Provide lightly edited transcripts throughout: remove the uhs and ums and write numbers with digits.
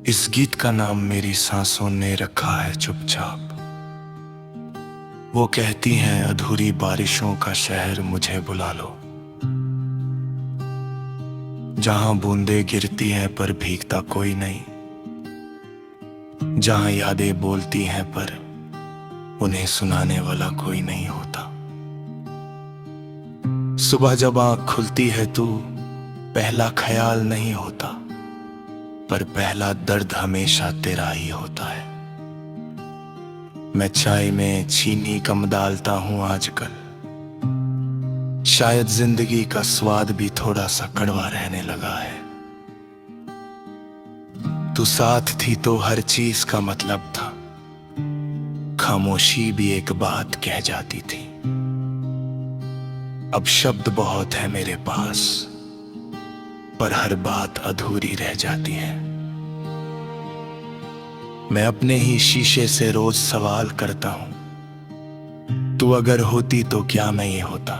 इस गीत का नाम मेरी सांसों ने रखा है चुपचाप। वो कहती हैं अधूरी बारिशों का शहर मुझे बुला लो, जहां बूंदें गिरती हैं पर भीगता कोई नहीं, जहां यादें बोलती हैं पर उन्हें सुनाने वाला कोई नहीं होता। सुबह जब आंख खुलती है तू पहला ख्याल नहीं होता, पर पहला दर्द हमेशा तेरा ही होता है। मैं चाय में चीनी कम डालता हूं आजकल, शायद जिंदगी का स्वाद भी थोड़ा सा कड़वा रहने लगा है। तू साथ थी तो हर चीज का मतलब था, खामोशी भी एक बात कह जाती थी। अब शब्द बहुत है मेरे पास, पर हर बात अधूरी रह जाती है। मैं अपने ही शीशे से रोज सवाल करता हूं, तू अगर होती तो क्या मैं ये होता।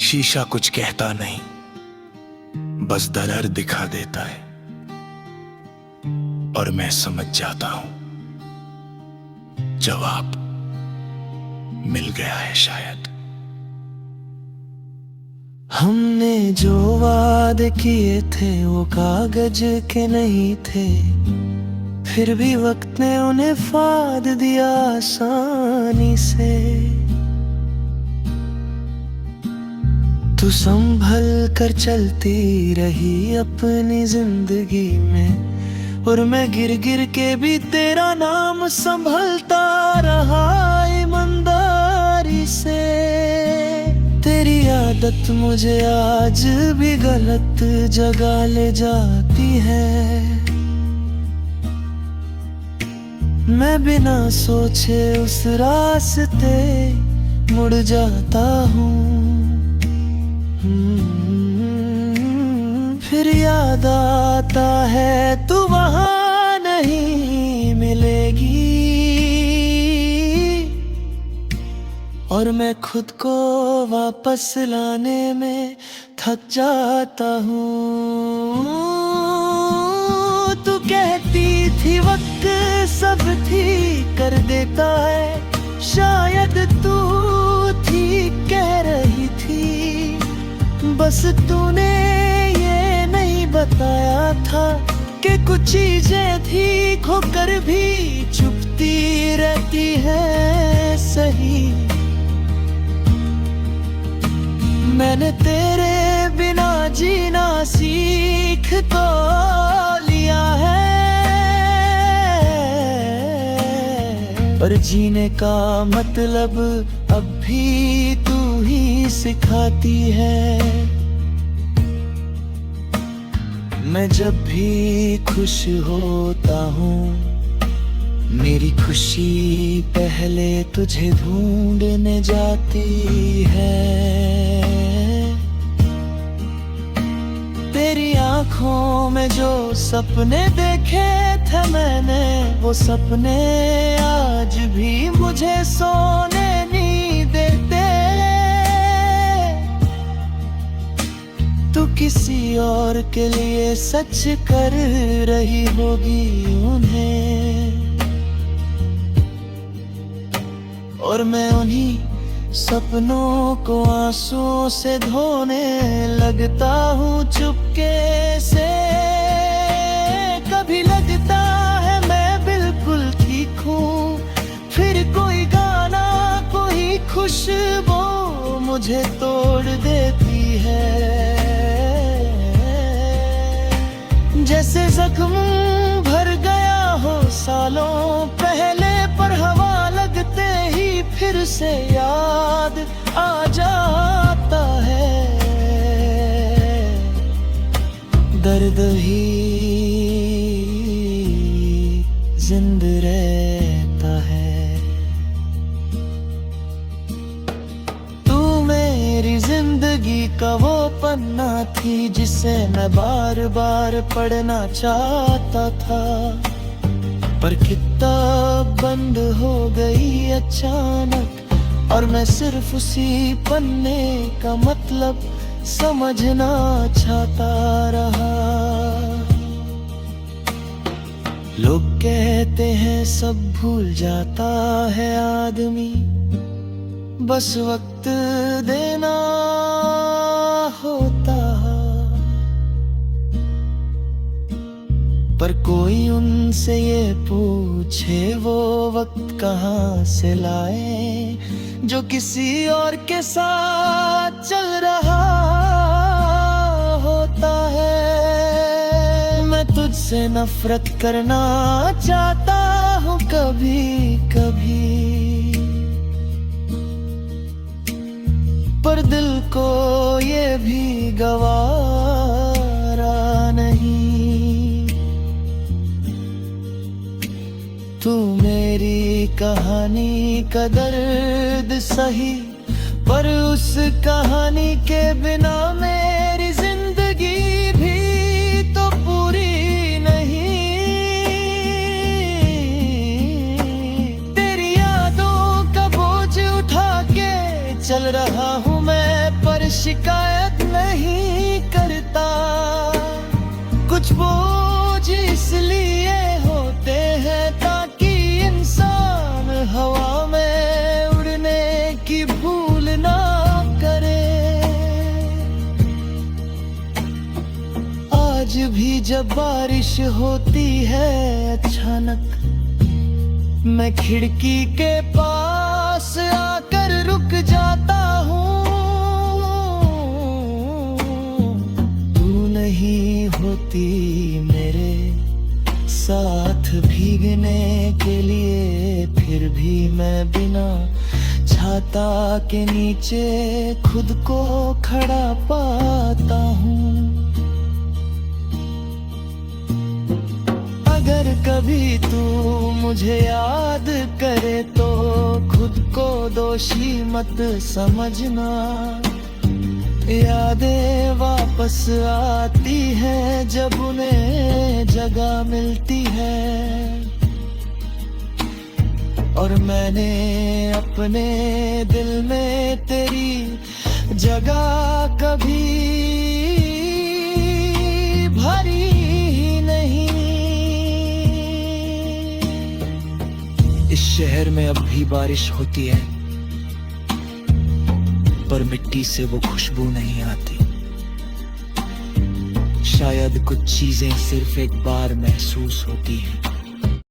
शीशा कुछ कहता नहीं, बस दरअर दिखा देता है, और मैं समझ जाता हूं जवाब मिल गया है शायद। हमने जो वादे किए थे वो कागज के नहीं थे, फिर भी वक्त ने उन्हें फाड़ दिया आसानी से। तू संभल कर चलती रही अपनी जिंदगी में, और मैं गिर गिर के भी तेरा नाम संभलता रहा ईमानदारी से। तेरी आदत मुझे आज भी गलत जगह ले जाती है, मैं बिना सोचे उस रास्ते मुड़ जाता हूँ। फिर याद आता है तू वहाँ नहीं मिलेगी, और मैं खुद को वापस लाने में थक जाता हूँ। तू कहती थी वक्त सब ठीक कर देता है, शायद तू ठीक कह रही थी, बस तूने ये नहीं बताया था कि कुछ चीजें ठीक होकर भी छुपती रहती है सही। मैंने तेरे बिना जीना सीख तो लिया है, पर जीने का मतलब अब भी तू ही सिखाती है। मैं जब भी खुश होता हूँ, मेरी खुशी पहले तुझे ढूंढने जाती है। तेरी आंखों में जो सपने देखे थे मैंने, वो सपने आज भी मुझे सोने नहीं देते। तू किसी और के लिए सच कर रही होगी उन्हें, और मैं उन्हीं सपनों को आंसुओं से धोने लगता हूँ चुपके से। कभी लगता है मैं बिल्कुल ठीक हूँ, फिर कोई गाना कोई खुशबू मुझे तोड़ देती है। जैसे जख्म भर गया हो सालों पहले, पर हवा लगते ही फिर से याद आ जाता है। दर्द ही जिंदा रहता है। तू मेरी जिंदगी का वो पन्ना थी जिसे मैं बार बार पढ़ना चाहता था, पर किताब बंद हो गई अचानक, और मैं सिर्फ उसी पन्ने का मतलब समझना चाहता रहा। लोग कहते हैं सब भूल जाता है आदमी, बस वक्त देना होता। पर कोई उनसे ये पूछे वो वक्त कहाँ से लाए, जो किसी और के साथ चल रहा होता है। मैं तुझसे नफरत करना चाहता हूँ कभी कभी, पर दिल को ये भी गवारा नहीं। तू मेरी कहानी का दर्द सही, पर उस कहानी के बिना मेरी जिंदगी भी तो पूरी नहीं। तेरी यादों का बोझ उठा के चल रहा हूँ मैं, पर शिकायत नहीं करता। कुछ बोझ इसलिए होते हैं ताकि इंसान हवा में उड़ने की भूल ना करे। आज भी जब बारिश होती है अचानक, मैं खिड़की के पास आकर रुक जाता हूँ। तू नहीं होती मेरे साथ भीगने के लिए, फिर भी मैं बिना छाता के नीचे खुद को खड़ा पाता हूँ। अगर कभी तू मुझे याद करे तो खुद को दोषी मत समझना। यादें वापस आती हैं जब उन्हें जगह मिलती है, और मैंने अपने दिल में तेरी जगह कभी भरी नहीं। इस शहर में अब भी बारिश होती है, पर मिट्टी से वो खुशबू नहीं आती। शायद कुछ चीजें सिर्फ एक बार महसूस होती हैं,